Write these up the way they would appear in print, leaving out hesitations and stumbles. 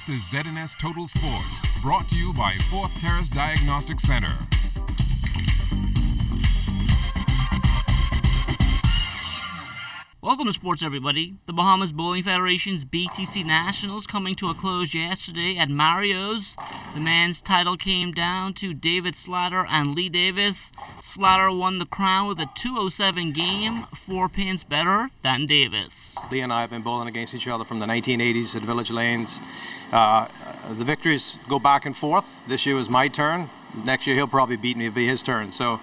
This is ZNS Total Sports, brought to you by Fourth Terrace Diagnostic Center. Welcome to sports, everybody. The Bahamas Bowling Federation's BTC Nationals coming to a close yesterday at Mario's. The men's title came down to David Slatter and Lee Davis. Slatter won the crown with a 207 game, 4 pins better than Davis. Lee and I have been bowling against each other from the 1980s at Village Lanes. The victories go back and forth. This year was my turn. Next year he'll probably beat me. It'll be his turn. So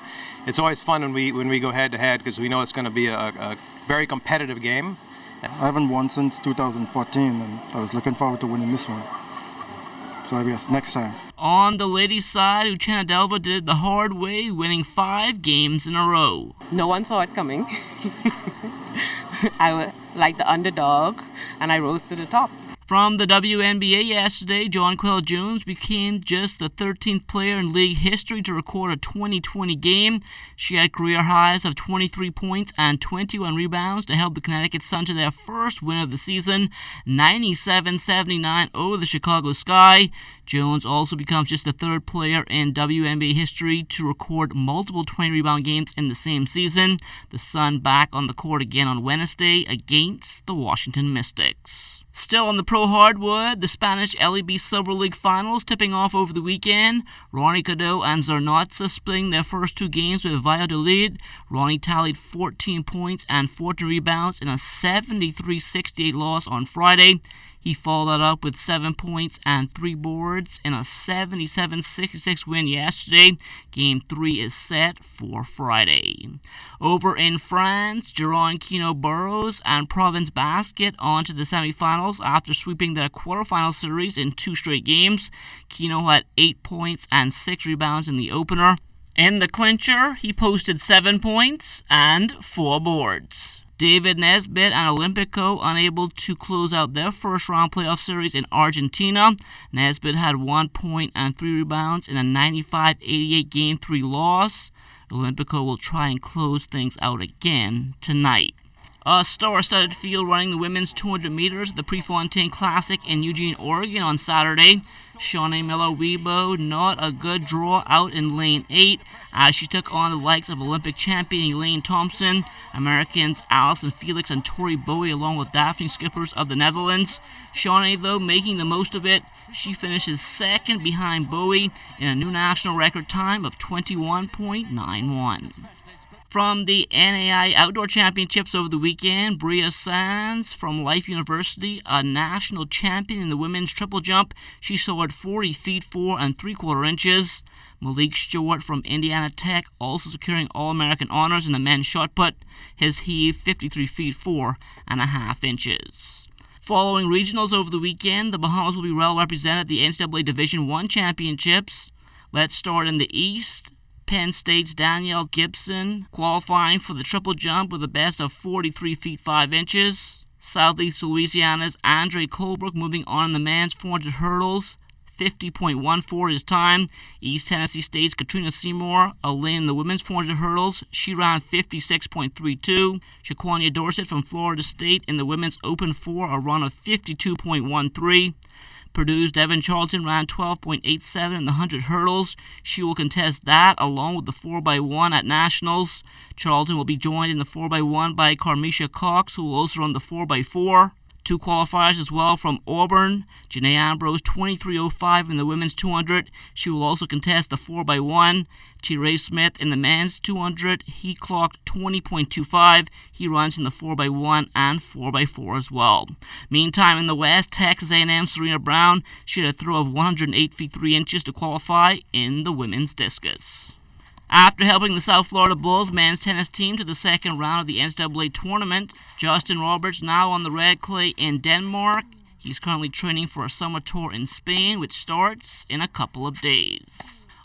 it's always fun when we go head to head because we know it's going to be a very competitive game. I haven't won since 2014, and I was looking forward to winning this one. So I guess next time. On the ladies' side, Uchenna Delva did it the hard way, winning 5 games in a row. No one saw it coming. I was like the underdog, and I rose to the top. From the WNBA yesterday, Jonquel Jones became just the 13th player in league history to record a 20-20 game. She had career highs of 23 points and 21 rebounds to help the Connecticut Sun to their first win of the season, 97-79 over the Chicago Sky. Jones also becomes just the 3rd player in WNBA history to record multiple 20-rebound games in the same season. The Sun back on the court again on Wednesday against the Washington Mystics. Still on the pro hardwood, the Spanish LEB Silver League Finals tipping off over the weekend. Ronnie Cadeau and Zornotza splitting their first 2 games with Valladolid. Ronnie tallied 14 points and 14 rebounds in a 73-68 loss on Friday. He followed that up with 7 points and 3 boards in a 77-66 win yesterday. Game 3 is set for Friday. Over in France, Giron Kino Burrows and Provence Basket on to the semifinals after sweeping their quarterfinal series in 2 straight games. Kino had 8 points and 6 rebounds in the opener. In the clincher, he posted 7 points and 4 boards. David Nesbitt and Olympico unable to close out their first-round playoff series in Argentina. Nesbitt had 1 point and 3 rebounds in a 95-88 Game 3 loss. Olympico will try and close things out again tonight. A star-studded field running the women's 200 meters at the Prefontaine Classic in Eugene, Oregon on Saturday. Shawnee Miller-Weibo not a good draw out in lane 8 as she took on the likes of Olympic champion Elaine Thompson, Americans Alison Felix and Tori Bowie along with Daphne Skippers of the Netherlands. Shawnee, though, making the most of it. She finishes 2nd behind Bowie in a new national record time of 21.91. From the NAI Outdoor Championships over the weekend, Bria Sands from Life University, a national champion in the women's triple jump. She soared 40 feet 4 3/4 inches. Malik Stewart from Indiana Tech also securing All-American honors in the men's shot put. His heave 53 feet 4 1/2 inches. Following regionals over the weekend, the Bahamas will be well represented at the NCAA Division I Championships. Let's start in the East. Penn State's Danielle Gibson qualifying for the triple jump with a best of 43 feet 5 inches. Southeast Louisiana's Andre Colebrook moving on in the men's 400 hurdles, 50.14 his time. East Tennessee State's Katrina Seymour, a lane in the women's 400 hurdles. She ran 56.32. Shaquania Dorsett from Florida State in the women's Open 4, a run of 52.13. Purdue's Devin Charlton ran 12.87 in the 100 hurdles. She will contest that along with the 4x1 at Nationals. Charlton will be joined in the 4x1 by Carmisha Cox, who will also run the 4x4. 2 qualifiers as well from Auburn. Janae Ambrose, 23.05 in the women's 200. She will also contest the 4x1. T-Ray Smith in the men's 200. He clocked 20.25. He runs in the 4x1 and 4x4 as well. Meantime, in the West, Texas A&M Serena Brown, she had a throw of 108 feet 3 inches to qualify in the women's discus. After helping the South Florida Bulls men's tennis team to the second round of the NCAA tournament, Justin Roberts now on the red clay in Denmark. He's currently training for a summer tour in Spain, which starts in a couple of days.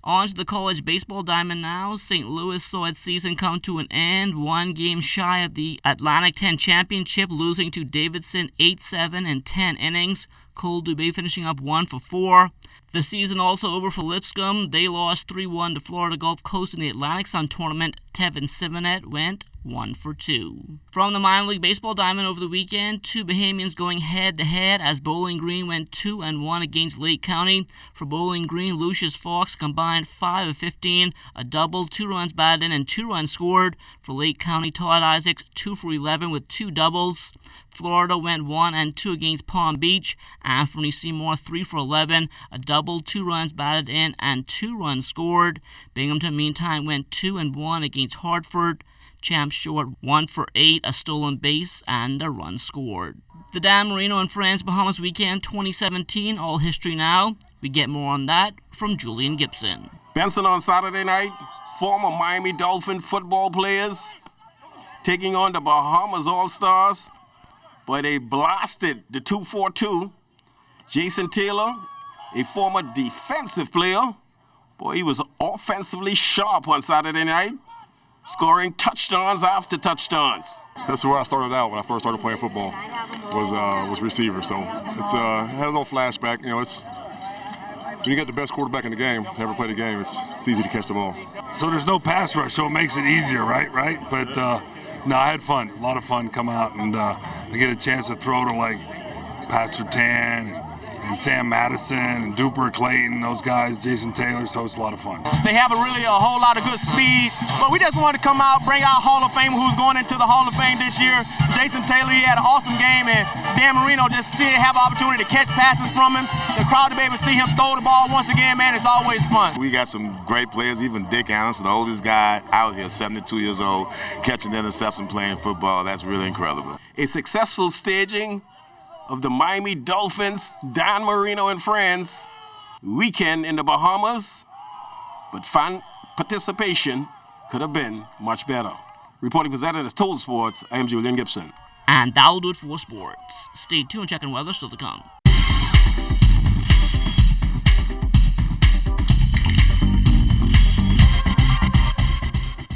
On to the college baseball diamond now. St. Louis saw its season come to an end, 1 game shy of the Atlantic 10 championship, losing to Davidson 8-7 in 10 innings. Cole Dubé finishing up 1 for 4. The season also over for Lipscomb. They lost 3-1 to Florida Gulf Coast in the Atlantic Sun tournament. Tevin Simonet went 1-for-2. From the minor league baseball diamond over the weekend, two Bahamians going head-to-head as Bowling Green went 2-1 against Lake County. For Bowling Green, Lucius Fox combined 5 of 15, a double, 2 runs batted in, and 2 runs scored. For Lake County, Todd Isaacs 2 for 11 with 2 doubles. Florida went 1-2 against Palm Beach. Anthony Seymour 3 for 11, a double, 2 runs batted in, and 2 runs scored. Binghamton, meantime, went 2-1 against Hartford. Champs Short 1 for 8, a stolen base, and a run scored. The Dan Marino and Friends Bahamas Weekend 2017, all history now. We get more on that from Julian Gibson. Benson on Saturday night, former Miami Dolphin football players taking on the Bahamas All-Stars. But they blasted the 2-4-2. Jason Taylor, a former defensive player. Boy, he was offensively sharp on Saturday night, scoring touchdowns after touchdowns. That's where I started out when I first started playing football, was receiver. So it's I had a little flashback. You know, it's when you got the best quarterback in the game to ever play the game, it's easy to catch the ball. So there's no pass rush, so it makes it easier, right? But no, I had fun, a lot of fun come out, and I get a chance to throw to like Pat Surtain and Sam Madison and Duper Clayton, those guys, Jason Taylor, so it's a lot of fun. They have a whole lot of good speed, but we just wanted to come out, bring out Hall of Fame who's going into the Hall of Fame this year. Jason Taylor, he had an awesome game, and Dan Marino just have an opportunity to catch passes from him. The crowd to be able to see him throw the ball once again, man, it's always fun. We got some great players, even Dick Anderson, the oldest guy out here, 72 years old, catching interception, playing football. That's really incredible. A successful staging of the Miami Dolphins, Dan Marino and Friends weekend in the Bahamas, but fan participation could have been much better. Reporting for ZNS Total Sports, I am Julian Gibson. And that'll do it for sports. Stay tuned, checking weather still to come.